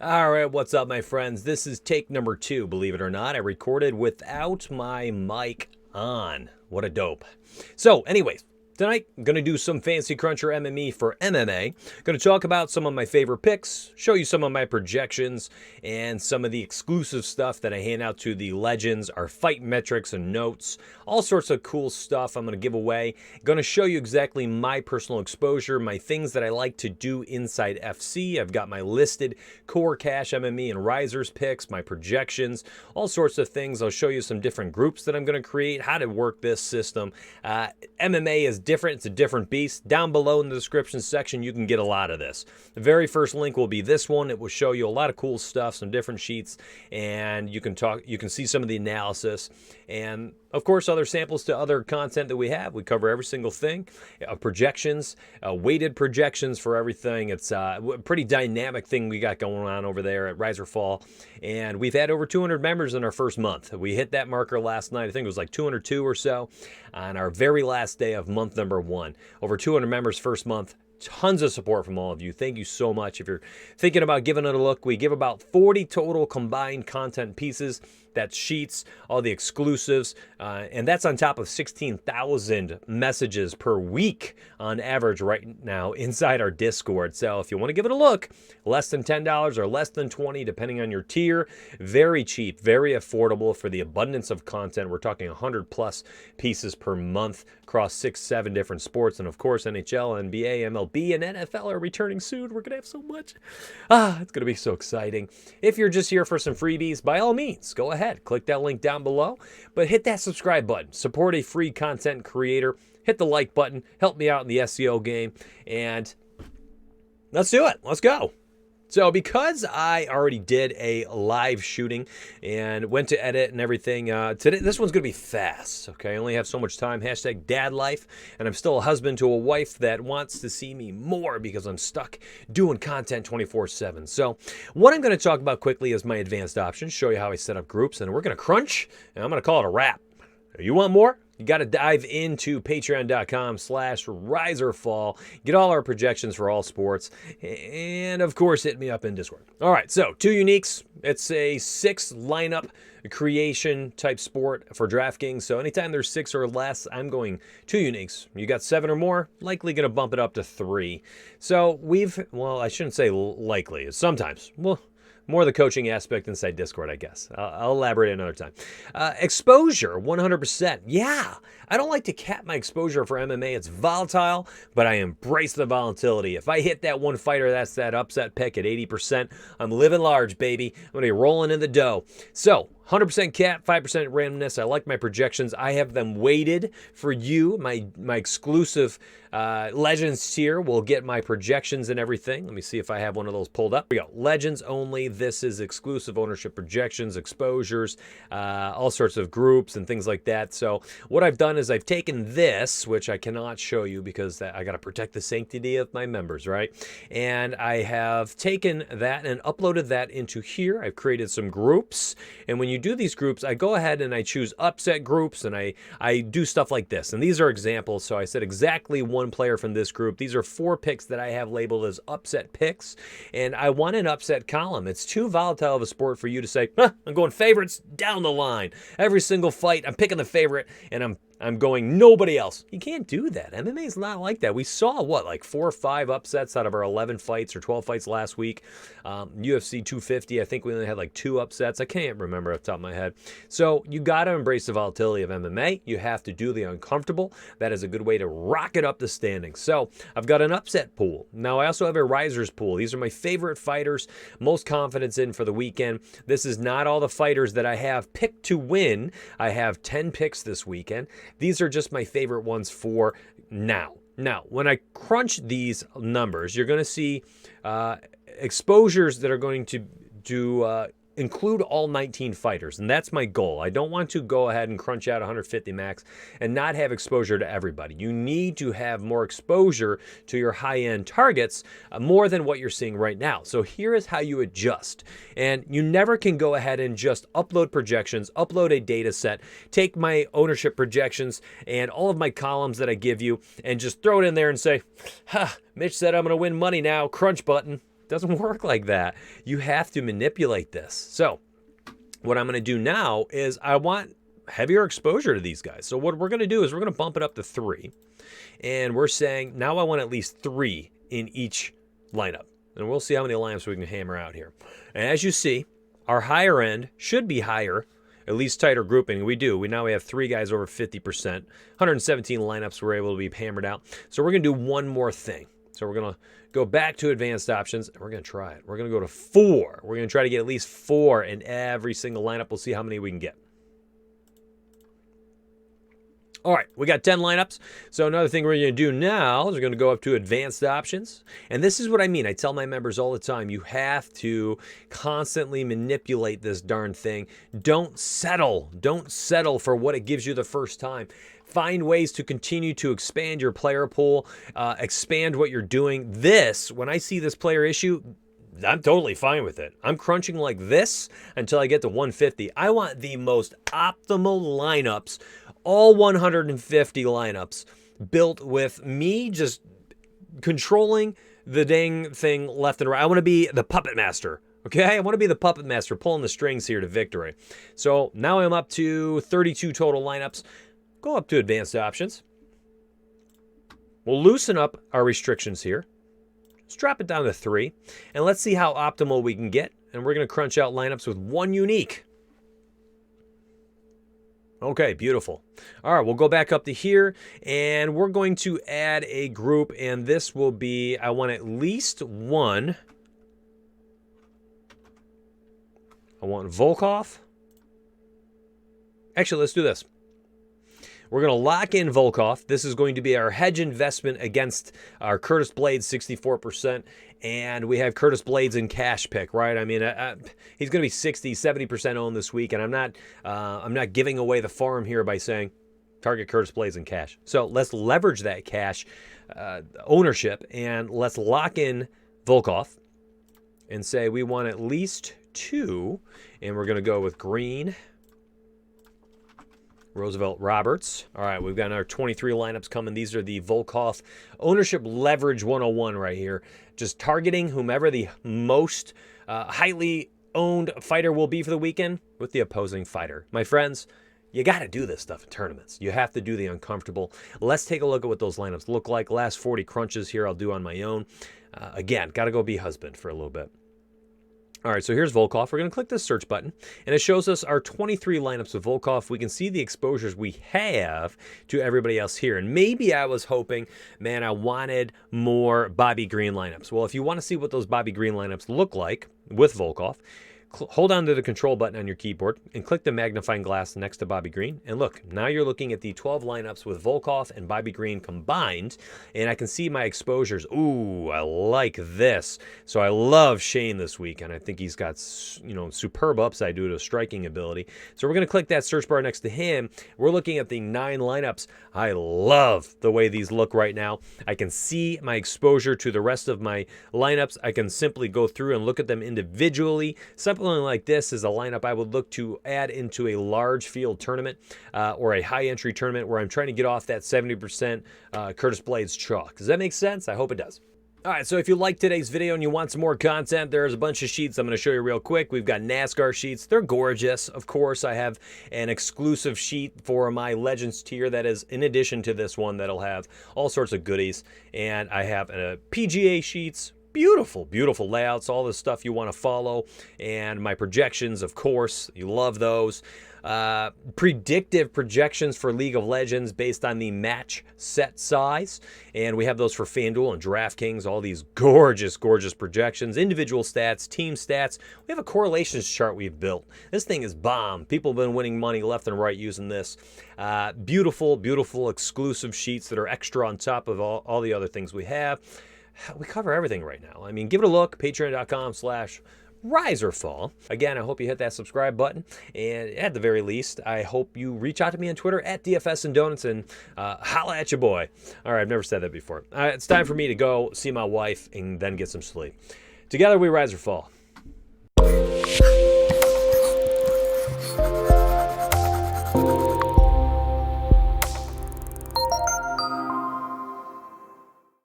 All right, what's up, my friends? This is take number 2, believe it or not. I recorded without my mic on. What a dope. So, anyways, tonight, I'm going to do some Fancy Cruncher MME for MMA. Going to talk about some of my favorite picks, show you some of my projections, and some of the exclusive stuff that I hand out to the legends, our fight metrics and notes, all sorts of cool stuff I'm going to give away. Going to show you exactly my personal exposure, my things that I like to do inside FC. I've got my listed core cash MME and risers picks, my projections, all sorts of things. I'll show you some different groups that I'm going to create, how to work this system. MMA is different. It's a different beast. Down below in the description section, you can get a lot of this. The very first link will be this one. It will show you a lot of cool stuff, some different sheets, and you can see some of the analysis. And of course, other samples to other content that we have. We cover every single thing, projections, weighted projections for everything. It's a pretty dynamic thing we got going on over there at Rise or Fall. And we've had over 200 members in our first month. We hit that marker last night. I think it was like 202 or so on our very last day of month number 1. Over 200 members first month. Tons of support from all of you. Thank you so much. If you're thinking about giving it a look, we give about 40 total combined content pieces. That's sheets, all the exclusives, and that's on top of 16,000 messages per week on average right now inside our Discord. So if you want to give it a look, less than $10 or less than $20, depending on your tier. Very cheap, very affordable for the abundance of content. We're talking 100 plus pieces per month across 6-7 different sports. And of course, NHL, NBA, MLB, and NFL are returning soon. We're going to have so much. It's going to be so exciting. If you're just here for some freebies, by all means, go ahead. Click that link down below, but hit that subscribe button. Support a free content creator. Hit the like button. Help me out in the SEO game, and let's do it. Let's go. So because I already did a live shooting and went to edit and everything, today this one's going to be fast, okay? I only have so much time, hashtag dad life, and I'm still a husband to a wife that wants to see me more because I'm stuck doing content 24/7. So what I'm going to talk about quickly is my advanced options, show you how I set up groups, and we're going to crunch, and I'm going to call it a wrap. You want more? You got to dive into patreon.com/riserfall. Get all our projections for all sports. And, of course, hit me up in Discord. All right, so 2 uniques. It's a 6 lineup creation type sport for DraftKings. So anytime there's 6 or less, I'm going 2 uniques. You got 7 or more, likely going to bump it up to 3. So well, I shouldn't say likely. Sometimes. Well, more the coaching aspect inside Discord, I guess. I'll elaborate another time. Exposure, 100%. Yeah, I don't like to cap my exposure for MMA. It's volatile, but I embrace the volatility. If I hit that one fighter, that's that upset pick at 80%, I'm living large, baby. I'm going to be rolling in the dough. So, 100% cap, 5% randomness. I like my projections. I have them weighted for you. My exclusive Legends tier will get my projections and everything. Let me see if I have one of those pulled up. Here we go. Legends only. This is exclusive ownership projections, exposures, all sorts of groups and things like that. So what I've done is I've taken this, which I cannot show you because I got to protect the sanctity of my members, right? And I have taken that and uploaded that into here. I've created some groups. And when you do these groups, I go ahead and I choose upset groups, and I do stuff like this. And these are examples. So I said exactly one player from this group. These are 4 picks that I have labeled as upset picks, and I want an upset column. It's too volatile of a sport for you to say, I'm going favorites down the line. Every single fight, I'm picking the favorite, and I'm going nobody else. You can't do that. MMA is not like that. We saw, like 4 or 5 upsets out of our 11 fights or 12 fights last week. UFC 250, I think we only had like 2 upsets. I can't remember off the top of my head. So you got to embrace the volatility of MMA. You have to do the uncomfortable. That is a good way to rocket up the standings. So I've got an upset pool. Now I also have a risers pool. These are my favorite fighters, most confidence in for the weekend. This is not all the fighters that I have picked to win. I have 10 picks this weekend. These are just my favorite ones for now. Now, when I crunch these numbers, you're going to see exposures that are going to include all 19 fighters, and that's my goal. I don't want to go ahead and crunch out 150 max and not have exposure to everybody. You need to have more exposure to your high-end targets, more than what you're seeing right now. So here is how you adjust. And you never can go ahead and just upload projections, upload a data set, take my ownership projections and all of my columns that I give you and just throw it in there and say, Mitch said I'm going to win money now, crunch button. It doesn't work like that. You have to manipulate this. So what I'm going to do now is I want heavier exposure to these guys. So what we're going to do is we're going to bump it up to 3. And we're saying now I want at least 3 in each lineup. And we'll see how many lineups we can hammer out here. And as you see, our higher end should be higher, at least tighter grouping. We do. We have 3 guys over 50%. 117 lineups were able to be hammered out. So we're going to do one more thing. So we're going to go back to advanced options, and we're going to try it. We're going to go to 4. We're going to try to get at least 4 in every single lineup. We'll see how many we can get. All right, we got 10 lineups. So another thing we're going to do now is we're going to go up to advanced options. And this is what I mean. I tell my members all the time, you have to constantly manipulate this darn thing. Don't settle. Don't settle for what it gives you the first time. Find ways to continue to expand your player pool, expand what you're doing. This, when I see this player issue, I'm totally fine with it. I'm crunching like this until I get to 150. I want the most optimal lineups, all 150 lineups, built with me just controlling the dang thing left and right. I want to be the puppet master, okay? I want to be the puppet master pulling the strings here to victory. So now I'm up to 32 total lineups. Go up to advanced options. We'll loosen up our restrictions here. Let's drop it down to 3, and let's see how optimal we can get. And we're going to crunch out lineups with 1 unique. Okay, beautiful. All right, we'll go back up to here, and we're going to add a group, and this will be, I want at least 1. I want Volkov. Actually, let's do this. We're going to lock in Volkov. This is going to be our hedge investment against our Curtis Blades, 64%. And we have Curtis Blades in cash pick, right? I mean, he's going to be 60, 70% owned this week. And I'm not giving away the farm here by saying target Curtis Blades in cash. So let's leverage that cash ownership, and let's lock in Volkov and say we want at least 2. And we're going to go with Green, Roosevelt, Roberts. All right, we've got our 23 lineups coming. These are the Volkov ownership leverage 101 right here. Just targeting whomever the most highly owned fighter will be for the weekend with the opposing fighter. My friends, you got to do this stuff in tournaments. You have to do the uncomfortable. Let's take a look at what those lineups look like. Last 40 crunches here I'll do on my own. Again, got to go be husband for a little bit. All right, so here's Volkov. We're going to click this search button, and it shows us our 23 lineups of Volkov. We can see the exposures we have to everybody else here. And maybe I was hoping, man, I wanted more Bobby Green lineups. Well, if you want to see what those Bobby Green lineups look like with Volkov, hold on to the control button on your keyboard and click the magnifying glass next to Bobby Green. And look, now you're looking at the 12 lineups with Volkov and Bobby Green combined, and I can see my exposures. Ooh, I like this. So I love Shane this week, and I think he's got, superb upside due to striking ability. So we're going to click that search bar next to him. We're looking at the 9 lineups. I love the way these look right now. I can see my exposure to the rest of my lineups. I can simply go through and look at them individually. Something like this is a lineup I would look to add into a large field tournament or a high entry tournament where I'm trying to get off that 70% Curtis Blades chalk. Does that make sense? I hope it does. All right, so if you like today's video and you want some more content, there's a bunch of sheets I'm going to show you real quick. We've got NASCAR sheets. They're gorgeous. Of course, I have an exclusive sheet for my Legends tier that is in addition to this one that'll have all sorts of goodies. And I have PGA sheets. Beautiful, beautiful layouts, all the stuff you want to follow, and my projections, of course, you love those. Predictive projections for League of Legends based on the match set size, and we have those for FanDuel and DraftKings, all these gorgeous, gorgeous projections, individual stats, team stats. We have a correlations chart we've built. This thing is bomb. People have been winning money left and right using this. Beautiful, beautiful exclusive sheets that are extra on top of all the other things we have. We cover everything right now. I mean, give it a look, patreon.com/rise or fall. Again, I hope you hit that subscribe button. And at the very least, I hope you reach out to me on Twitter at DFS and Donuts and holla at your boy. All right, I've never said that before. It's time for me to go see my wife and then get some sleep. Together we rise or fall.